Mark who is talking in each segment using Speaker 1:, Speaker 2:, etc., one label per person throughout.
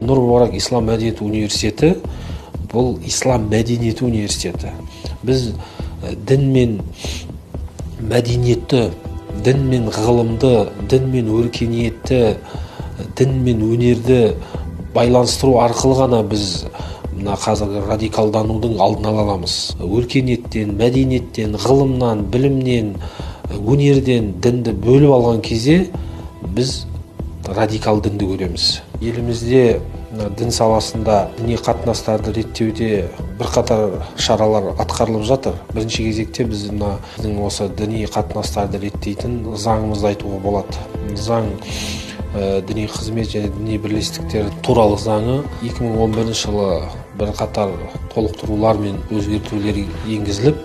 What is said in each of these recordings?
Speaker 1: Нұр Мүбарак Ислам мәдениеті университеті бұл ислам мәдениеті университеті. Біз дін мен мәдениетті, дін мен ғылымды, дін мен өркениетті, дін мен өнерді байланыстыру арқылы ғана біз мына қазіргі радикалданудың алдын ала аламыз. Өркениеттен, мәдениеттен, ғылымнан, білімнен, өнерден дінді бөліп алған кезде біз радикал дінді көреміз. Елімізде дін саласында діни қатынастарды реттеуде бірқатар шаралар атқарылып жатыр. Бірінші кезекте біздің осы діни қатынастарды реттейтін заңымызды айтуға болады. Заң діни қызмет және діни бірлестіктер туралы заңы 2011 жылы бірқатар толықтырулар мен өзгертулер енгізіліп,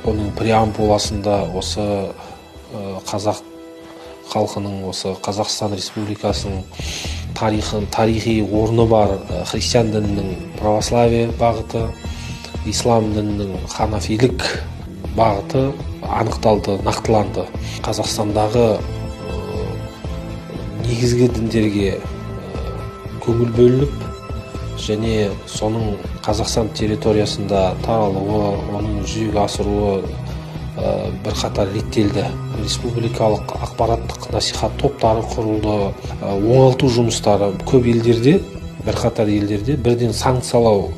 Speaker 1: оның преамбуласында осы қазақ халқының, осы Қазақстан Республикасының тарихи орны бар христиан дінінің православие бағыты, ислам дінінің ханафилік бағыты анықталды, нақтыланды. Қазақстандағы негізгі діндерге көңіл бөлініп, және соның Қазақстан территориясында таралуы, оның жүзеге асыруы бірқатар реттелді. Республикалық ақпараттық насихат топтары құрылды. Оңалту жұмыстары көп елдерде, бірқатар елдерде бірден санкциялау,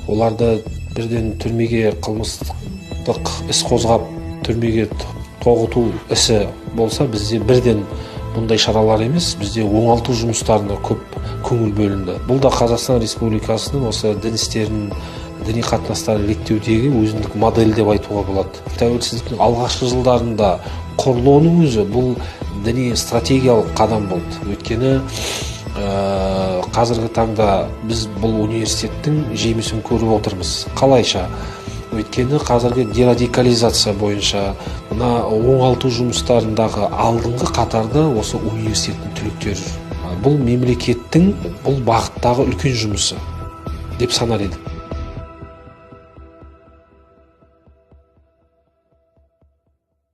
Speaker 1: оларды бірден түрмеге қылмыстық іс қозғап түрмеге тоғыту ісі болса, бізде бірден бұндай шаралар емес, бізде оңалту жұмыстарына көп көңіл бөлінді. Бұл да Қазақстан Республикасының осы дін істерін, діни қатынастарын реттеудегі өзіндік модель деп айтуға болады. Тәуелсіздіктің алғашқы жылдарында құрылуының өзі бұл діни стратегиялық қадам болды. Өйткені қазіргі таңда біз бұл университеттің жемісін көріп отырмыз. Қалайша? Өйткені қазіргі дерадикализация бойынша мына оңалту жұмыстарындағы алдыңғы қатарда осы университеттің түлектері. Бұл мемлекеттің бұл бағыттағы үлкен жұмысы деп санар едім.